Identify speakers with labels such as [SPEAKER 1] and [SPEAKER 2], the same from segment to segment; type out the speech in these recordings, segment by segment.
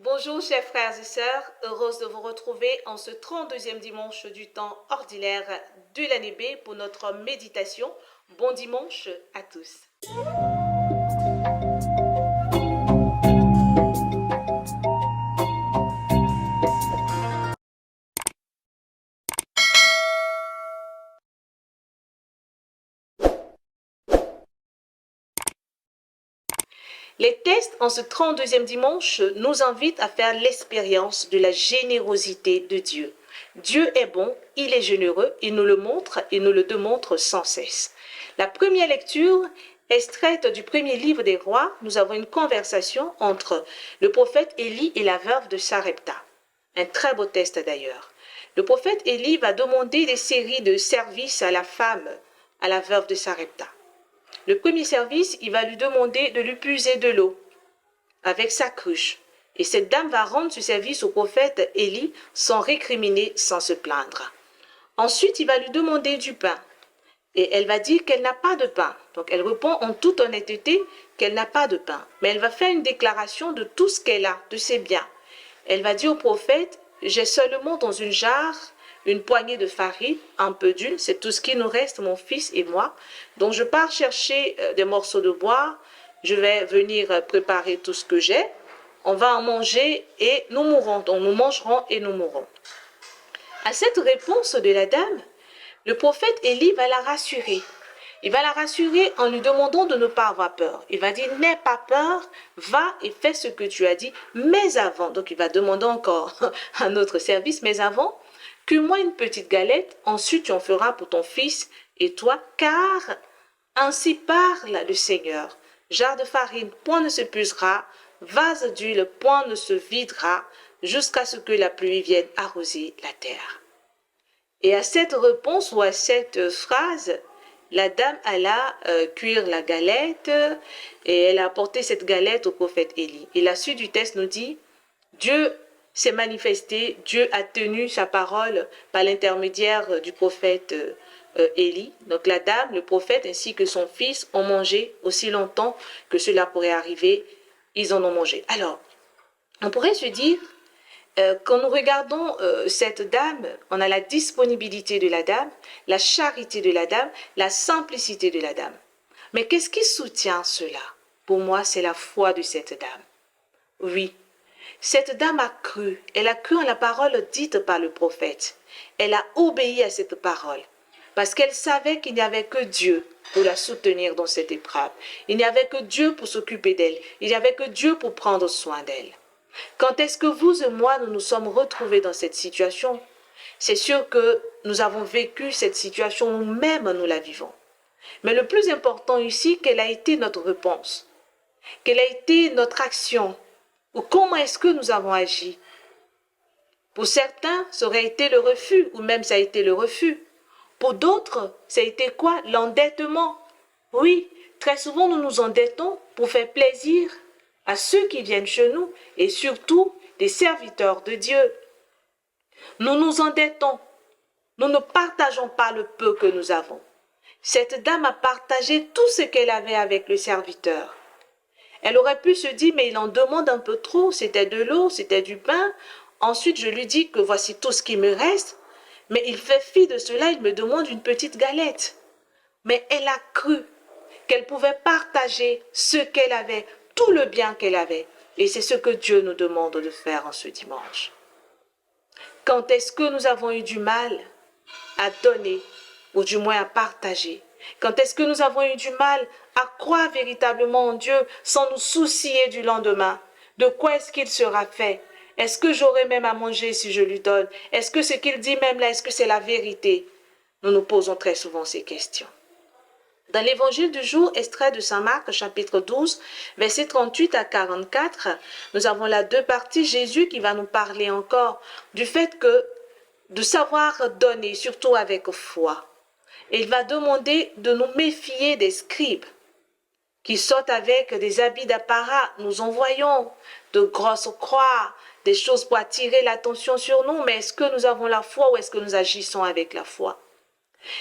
[SPEAKER 1] Bonjour chers frères et sœurs, heureuse de vous retrouver en ce 32e dimanche du temps ordinaire de l'année B pour notre méditation. Bon dimanche à tous. Les tests en ce 32e dimanche nous invitent à faire l'expérience de la générosité de Dieu. Dieu est bon, il est généreux, il nous le montre et nous le démontre sans cesse. La première lecture, extraite du premier livre des rois, nous avons une conversation entre le prophète Élie et la veuve de Sarepta. Un très beau test d'ailleurs. Le prophète Élie va demander des séries de services à la femme, à la veuve de Sarepta. Le premier service, il va lui demander de lui puiser de l'eau avec sa cruche. Et cette dame va rendre ce service au prophète Élie sans récriminer, sans se plaindre. Ensuite, il va lui demander du pain. Et elle va dire qu'elle n'a pas de pain. Donc elle répond en toute honnêteté qu'elle n'a pas de pain. Mais elle va faire une déclaration de tout ce qu'elle a, de ses biens. Elle va dire au prophète, j'ai seulement dans une jarre une poignée de farine, un peu d'huile, c'est tout ce qui nous reste, mon fils et moi. Donc je pars chercher des morceaux de bois, je vais venir préparer tout ce que j'ai. On va en manger et nous mourrons. Donc nous mangerons et nous mourrons. À cette réponse de la dame, le prophète Élie va la rassurer. Il va la rassurer en lui demandant de ne pas avoir peur. Il va dire, n'aie pas peur, va et fais ce que tu as dit, mais avant, donc il va demander encore un autre service, mais avant, cueille-moi une petite galette, ensuite tu en feras pour ton fils et toi, car ainsi parle le Seigneur. Jarre de farine, point ne se puisera, vase d'huile, point ne se videra, jusqu'à ce que la pluie vienne arroser la terre. Et à cette réponse ou à cette phrase, la dame alla cuire la galette et elle a apporté cette galette au prophète Élie. Et la suite du texte nous dit, Dieu s'est manifesté, Dieu a tenu sa parole par l'intermédiaire du prophète Élie. Donc la dame, le prophète ainsi que son fils ont mangé aussi longtemps que cela pourrait arriver. Ils en ont mangé. Alors, on pourrait se dire, quand nous regardons cette dame, on a la disponibilité de la dame, la charité de la dame, la simplicité de la dame. Mais qu'est-ce qui soutient cela? Pour moi, c'est la foi de cette dame. Oui, cette dame a cru, elle a cru en la parole dite par le prophète. Elle a obéi à cette parole parce qu'elle savait qu'il n'y avait que Dieu pour la soutenir dans cette épreuve. Il n'y avait que Dieu pour s'occuper d'elle. Il n'y avait que Dieu pour prendre soin d'elle. Quand est-ce que vous et moi, nous nous sommes retrouvés dans cette situation? C'est sûr que nous avons vécu cette situation, nous-mêmes nous la vivons. Mais le plus important ici, quelle a été notre réponse? Quelle a été notre action? Ou comment est-ce que nous avons agi? Pour certains, ça aurait été le refus, ou même ça a été le refus. Pour d'autres, ça a été quoi? L'endettement. Oui, très souvent nous nous endettons pour faire plaisir à ceux qui viennent chez nous et surtout des serviteurs de Dieu. Nous nous endettons. Nous ne partageons pas le peu que nous avons. Cette dame a partagé tout ce qu'elle avait avec le serviteur. Elle aurait pu se dire, mais il en demande un peu trop, c'était de l'eau, c'était du pain. Ensuite, je lui dis que voici tout ce qui me reste. Mais il fait fi de cela, il me demande une petite galette. Mais elle a cru qu'elle pouvait partager ce qu'elle avait, tout le bien qu'elle avait. Et c'est ce que Dieu nous demande de faire en ce dimanche. Quand est-ce que nous avons eu du mal à donner, ou du moins à partager? Quand est-ce que nous avons eu du mal à croire véritablement en Dieu sans nous soucier du lendemain? De quoi est-ce qu'il sera fait? Est-ce que j'aurai même à manger si je lui donne? Est-ce que ce qu'il dit même là, est-ce que c'est la vérité? Nous nous posons très souvent ces questions. Dans l'évangile du jour, extrait de Saint Marc, chapitre 12, versets 38 à 44, nous avons là deux parties. Jésus qui va nous parler encore du fait que de savoir donner, surtout avec foi. Et il va demander de nous méfier des scribes qui sortent avec des habits d'apparat. Nous en voyons de grosses croix, des choses pour attirer l'attention sur nous. Mais est-ce que nous avons la foi ou est-ce que nous agissons avec la foi?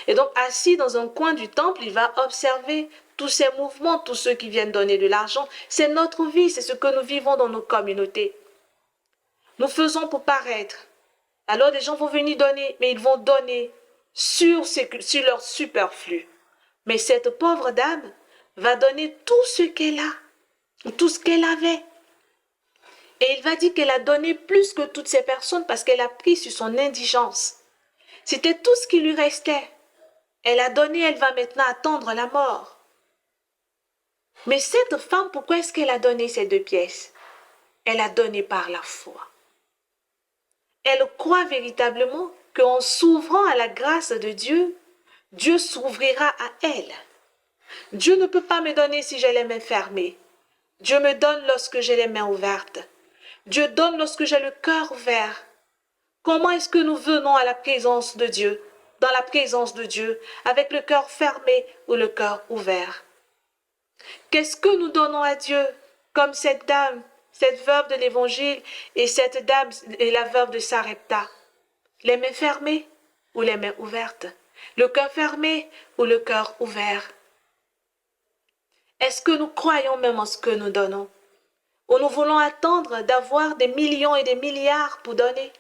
[SPEAKER 1] Et donc, assis dans un coin du temple, il va observer tous ces mouvements, tous ceux qui viennent donner de l'argent. C'est notre vie, c'est ce que nous vivons dans nos communautés. Nous faisons pour paraître. Alors les gens vont venir donner, mais ils vont donner sur leur superflu. Mais cette pauvre dame va donner tout ce qu'elle a, tout ce qu'elle avait. Et il va dire qu'elle a donné plus que toutes ces personnes parce qu'elle a pris sur son indigence. C'était tout ce qui lui restait. Elle a donné, elle va maintenant attendre la mort. Mais cette femme, pourquoi est-ce qu'elle a donné ces 2 pièces? Elle a donné par la foi. Elle croit véritablement qu'en s'ouvrant à la grâce de Dieu, Dieu s'ouvrira à elle. Dieu ne peut pas me donner si j'ai les mains fermées. Dieu me donne lorsque j'ai les mains ouvertes. Dieu donne lorsque j'ai le cœur ouvert. Comment est-ce que nous venons à la présence de Dieu, dans la présence de Dieu, avec le cœur fermé ou le cœur ouvert? Qu'est-ce que nous donnons à Dieu, comme cette dame, cette veuve de l'Évangile et cette dame et la veuve de Sarepta? Les mains fermées ou les mains ouvertes? Le cœur fermé ou le cœur ouvert? Est-ce que nous croyons même en ce que nous donnons? Ou nous voulons attendre d'avoir des millions et des milliards pour donner?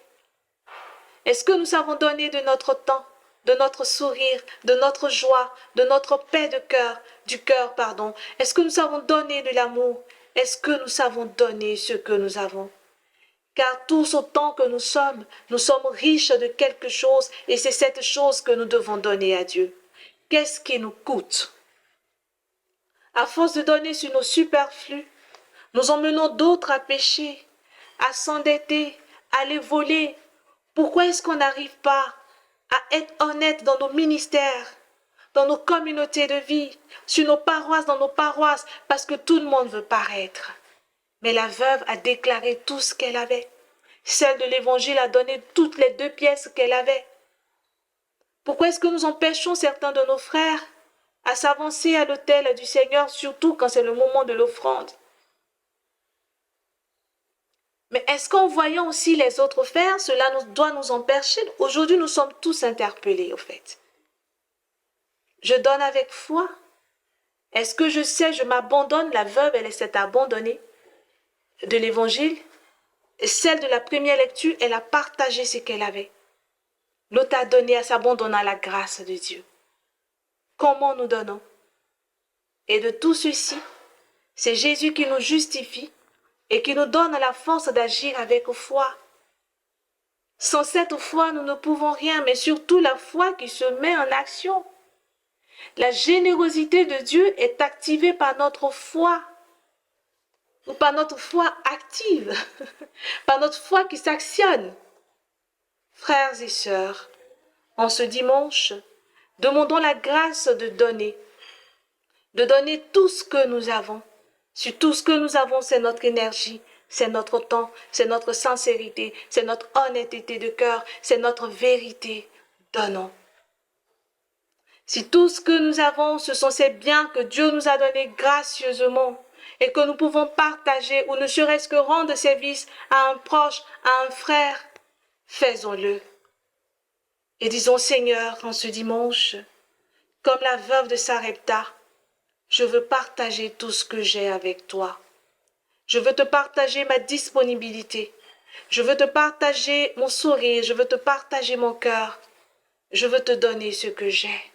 [SPEAKER 1] Est-ce que nous savons donner de notre temps, de notre sourire, de notre joie, de notre paix de cœur, du cœur, pardon? Est-ce que nous savons donner de l'amour? Est-ce que nous savons donner ce que nous avons? Car tous autant que nous sommes riches de quelque chose et c'est cette chose que nous devons donner à Dieu. Qu'est-ce qui nous coûte? À force de donner sur nos superflus, nous emmenons d'autres à pécher, à s'endetter, à les voler. Pourquoi est-ce qu'on n'arrive pas à être honnête dans nos ministères, dans nos communautés de vie, sur nos paroisses, dans nos paroisses, parce que tout le monde veut paraître. Mais la veuve a déclaré tout ce qu'elle avait. Celle de l'Évangile a donné toutes les 2 pièces qu'elle avait. Pourquoi est-ce que nous empêchons certains de nos frères à s'avancer à l'autel du Seigneur, surtout quand c'est le moment de l'offrande? Mais est-ce qu'en voyant aussi les autres faire, cela doit nous empêcher? Aujourd'hui, nous sommes tous interpellés, au fait. Je donne avec foi. Est-ce que je sais, je m'abandonne? La veuve, elle s'est abandonnée de l'Évangile. Celle de la première lecture, elle a partagé ce qu'elle avait. L'autre a donné à s'abandonner à la grâce de Dieu. Comment nous donnons? Et de tout ceci, c'est Jésus qui nous justifie et qui nous donne la force d'agir avec foi. Sans cette foi, nous ne pouvons rien, mais surtout la foi qui se met en action. La générosité de Dieu est activée par notre foi, ou par notre foi active, par notre foi qui s'actionne. Frères et sœurs, en ce dimanche, demandons la grâce de donner tout ce que nous avons. Sur tout ce que nous avons, c'est notre énergie, c'est notre temps, c'est notre sincérité, c'est notre honnêteté de cœur, c'est notre vérité. Donnons. Si tout ce que nous avons, ce sont ces biens que Dieu nous a donnés gracieusement et que nous pouvons partager ou ne serait-ce que rendre service à un proche, à un frère, faisons-le. Et disons, Seigneur, en ce dimanche, comme la veuve de Sarepta, je veux partager tout ce que j'ai avec toi. Je veux te partager ma disponibilité. Je veux te partager mon sourire. Je veux te partager mon cœur. Je veux te donner ce que j'ai.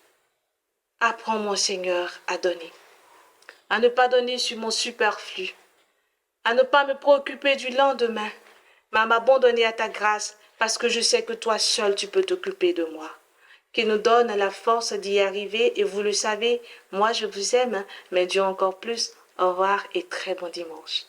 [SPEAKER 1] Apprends-moi, Seigneur, à donner. À ne pas donner sur mon superflu. À ne pas me préoccuper du lendemain, mais à m'abandonner à ta grâce parce que je sais que toi seul tu peux t'occuper de moi. Qu'il nous donne la force d'y arriver et vous le savez, moi je vous aime, mais Dieu encore plus. Au revoir et très bon dimanche.